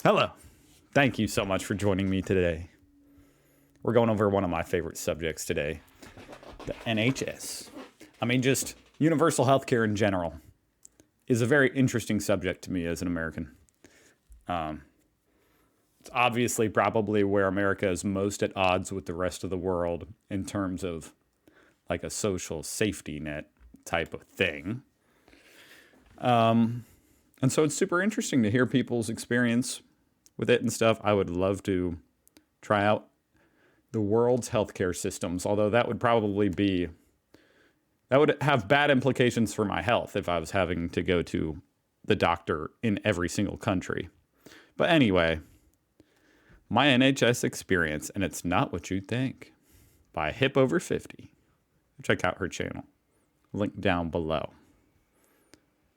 Hello. Thank you so much for joining me today. We're going over one of my favorite subjects today, the NHS. Just universal healthcare in general is a very interesting subject to me as an American. It's obviously probably where America is most at odds with the rest of the world in terms of like a social safety net type of thing. And so it's super interesting to hear people's experience with it and stuff. I would love to try out the world's healthcare systems, although that would have bad implications for my health if I was having to go to the doctor in every single country. But anyway, my NHS experience, and it's not what you think, by Hip Over 50. Check out her channel. Link down below.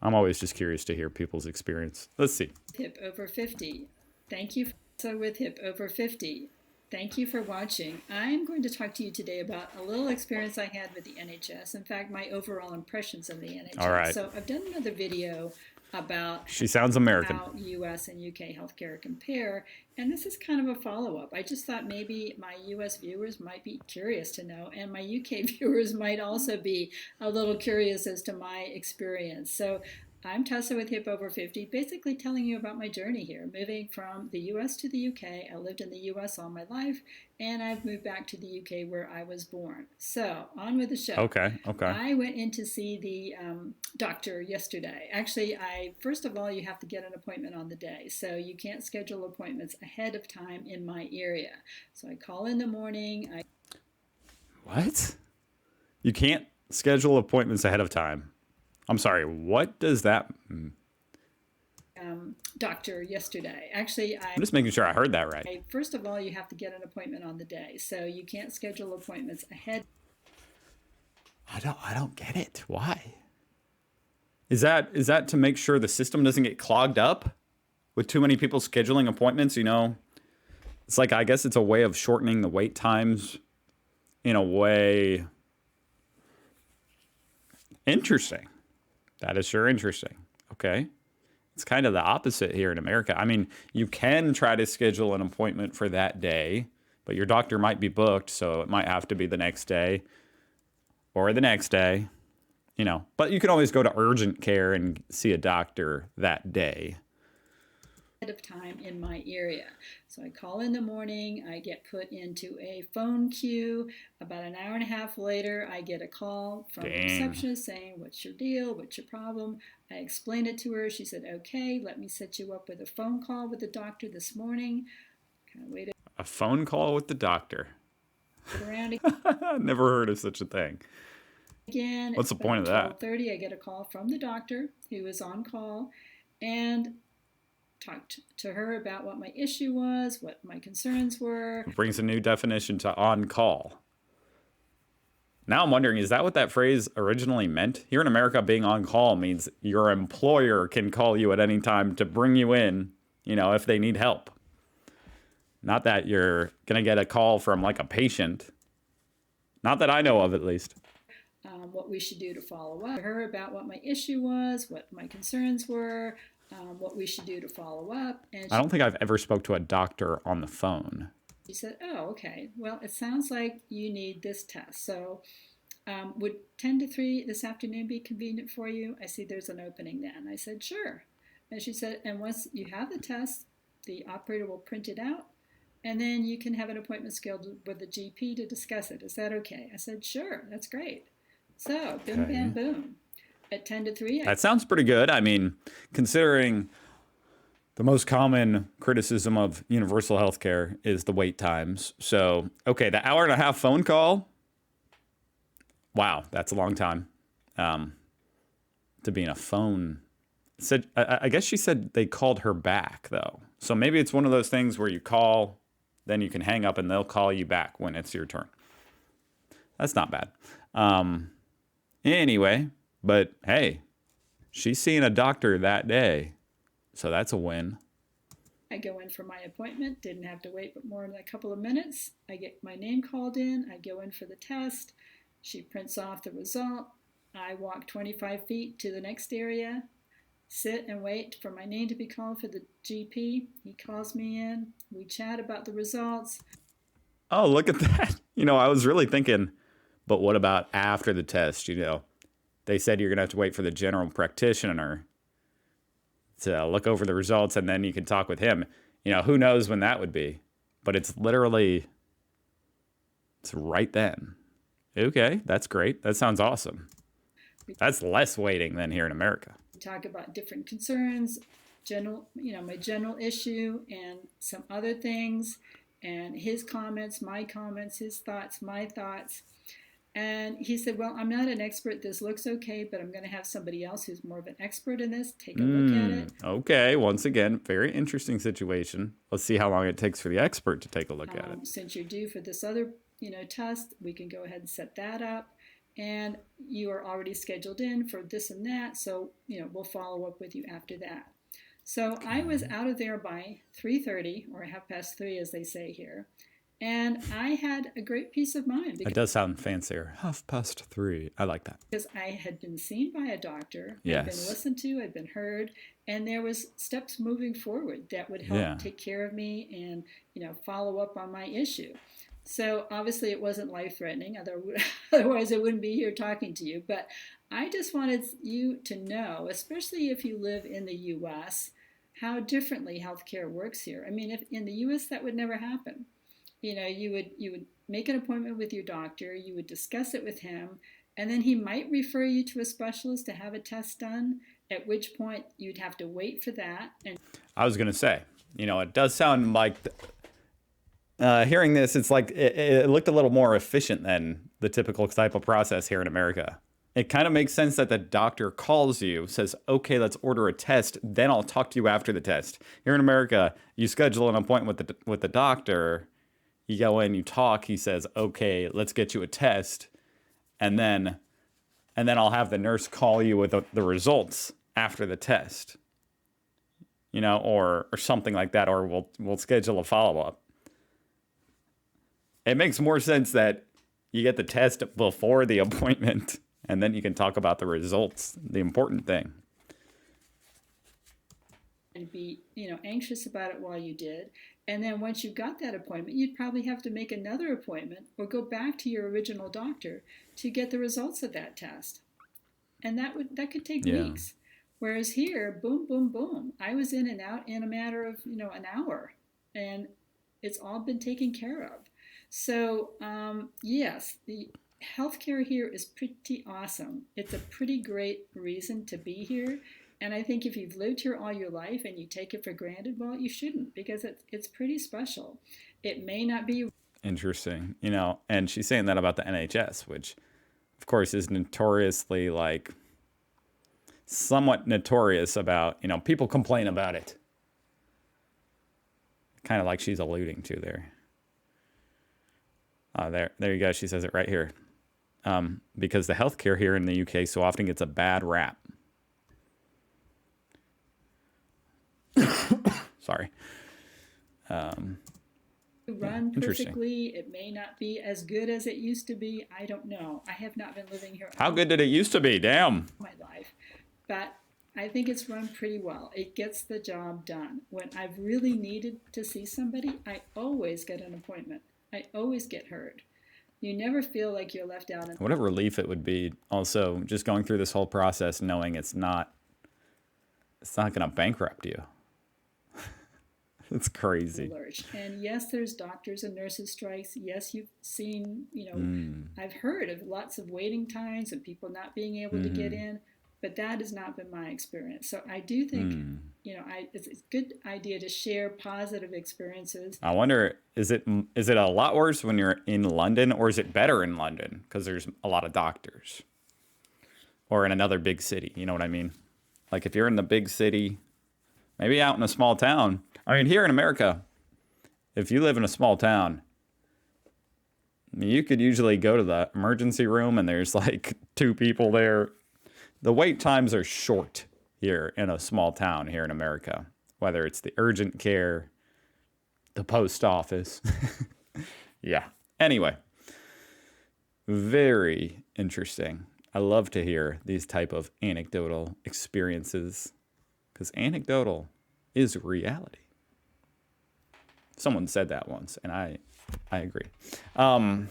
I'm always just curious to hear people's experience. Let's see. Hip Over 50. Thank you. So with Hip Over 50. Thank you for watching. I'm going to talk to you today about a little experience I had with the NHS. In fact, my overall impressions of the NHS. All right. So I've done another video about She sounds American. How US and UK healthcare compare, and this is kind of a follow-up. I just thought maybe my US viewers might be curious to know, and my UK viewers might also be a little curious as to my experience. So I'm Tessa with Hip Over 50, basically telling you about my journey here, moving from the US to the UK. I lived in the US all my life, and I've moved back to the UK where I was born. So, on with the show. Okay. I went in to see the doctor yesterday. Actually, first of all, you have to get an appointment on the day. So, you can't schedule appointments ahead of time in my area. So, I call in the morning. What? You can't schedule appointments ahead of time? I'm sorry, what does that mean? Doctor yesterday. Actually, I'm just making sure I heard that right. First of all, you have to get an appointment on the day. So you can't schedule appointments ahead. I don't get it. Why? Is that to make sure the system doesn't get clogged up with too many people scheduling appointments, It's like, I guess it's a way of shortening the wait times in a way. Interesting. That is sure interesting. Okay. It's kind of the opposite here in America. You can try to schedule an appointment for that day, but your doctor might be booked, so it might have to be the next day or the next day, But you can always go to urgent care and see a doctor that day. Of time in my area. So I call in the morning, I get put into a phone queue. About an hour and a half later, I get a call from the receptionist saying, "What's your deal? What's your problem?" I explained it to her. She said, "Okay, let me set you up with a phone call with the doctor this morning." Kind of waited. A phone call with the doctor. Around Never heard of such a thing. Again, what's the point of that? 12:30, I get a call from the doctor who is on call, and talked to her about what my issue was, what my concerns were. It brings a new definition to on call. Now I'm wondering, is that what that phrase originally meant? Here in America, being on call means your employer can call you at any time to bring you in, if they need help. Not that you're going to get a call from like a patient. Not that I know of, at least. What we should do to follow up. Her about what my issue was, what my concerns were, what we should do to follow up. And I don't think I've ever spoke to a doctor on the phone. She said, "Oh, okay. Well, it sounds like you need this test. So would 10 to 3 this afternoon be convenient for you? I see there's an opening then." I said, "Sure." And she said, "And once you have the test, the operator will print it out, and then you can have an appointment scheduled with the GP to discuss it. Is that okay?" I said, "Sure. That's great." So, boom, bam, boom. At 10 to 3. That sounds pretty good. Considering the most common criticism of universal healthcare is the wait times. So, okay, the hour and a half phone call. Wow, that's a long time to be in a phone. I guess she said they called her back, though. So maybe it's one of those things where you call, then you can hang up, and they'll call you back when it's your turn. That's not bad. Anyway. But hey, she's seeing a doctor that day, so that's a win. I go in for my appointment, didn't have to wait but more than a couple of minutes. I get my name called in, I go in for the test, she prints off the result, I walk 25 feet to the next area, sit and wait for my name to be called for the GP. He calls me in. We chat about the results. Oh, look at that. I was really thinking, but what about after the test? They said you're going to have to wait for the general practitioner to look over the results and then you can talk with him. Who knows when that would be? But it's right then. Okay, that's great. That sounds awesome. That's less waiting than here in America. We talk about different concerns, my general issue, and some other things, and his comments, my comments, his thoughts, my thoughts. And he said, well, I'm not an expert. This looks okay, but I'm going to have somebody else who's more of an expert in this take a look at it. Okay, once again, very interesting situation. Let's see how long it takes for the expert to take a look at it. Since you're due for this other, test, we can go ahead and set that up. And you are already scheduled in for this and that, so, we'll follow up with you after that. So I was out of there by 3:30, or 3:30, as they say here. And I had a great peace of mind. It does sound fancier. 3:30. I like that. Because I had been seen by a doctor. Yes. I'd been listened to. I'd been heard. And there was steps moving forward that would help take care of me and, follow up on my issue. So obviously it wasn't life-threatening. Otherwise I wouldn't be here talking to you. But I just wanted you to know, especially if you live in the U.S., how differently healthcare works here. I mean, if in the U.S. that would never happen. You would make an appointment with your doctor, you would discuss it with him, and then he might refer you to a specialist to have a test done, at which point you'd have to wait for that. And I was going to say, it does sound like, hearing this, it's like it looked a little more efficient than the typical type of process here in America. It kind of makes sense that the doctor calls you, says, okay, let's order a test, then I'll talk to you after the test. Here in America, you schedule an appointment with the doctor. You go in, you talk, he says, okay, let's get you a test. And then I'll have the nurse call you with the results after the test. Or something like that, or we'll schedule a follow-up. It makes more sense that you get the test before the appointment, and then you can talk about the results, the important thing. And be, anxious about it while you did. And then once you got that appointment, you'd probably have to make another appointment or go back to your original doctor to get the results of that test. And that could take weeks. Whereas here, boom, boom, boom. I was in and out in a matter of, an hour. And it's all been taken care of. So, yes, the healthcare here is pretty awesome. It's a pretty great reason to be here. And I think if you've lived here all your life and you take it for granted, well, you shouldn't, because it's pretty special. It may not be interesting, and she's saying that about the NHS, which, of course, is notoriously, somewhat notorious about, people complain about it. Kind of like she's alluding to there. There you go. She says it right here. Because the healthcare here in the UK so often gets a bad rap. Sorry. Run perfectly. It may not be as good as it used to be. I don't know. I have not been living here. How good did it used to be? Damn. My life. But I think it's run pretty well. It gets the job done. When I've really needed to see somebody, I always get an appointment. I always get heard. You never feel like you're left out. What a relief it would be also just going through this whole process knowing it's not going to bankrupt you. It's crazy. And yes, there's doctors and nurses strikes. Yes, you've seen, I've heard of lots of waiting times and people not being able to get in, but that has not been my experience. So I do think, it's a good idea to share positive experiences. I wonder, is it a lot worse when you're in London, or is it better in London because there's a lot of doctors? Or in another big city, you know what I mean? Like if you're in the big city, maybe out in a small town. I mean, here in America, if you live in a small town, you could usually go to the emergency room and there's like 2 people there. The wait times are short here in a small town here in America, whether it's the urgent care, the post office. Yeah. Anyway, very interesting. I love to hear these type of anecdotal experiences. because anecdotal is reality. Someone said that once, and I agree. Thank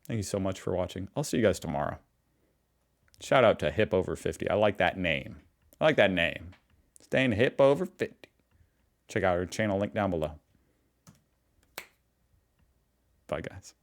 you so much for watching. I'll see you guys tomorrow. Shout out to Hip Over 50. I like that name. Staying hip over 50. Check out our channel link down below. Bye, guys.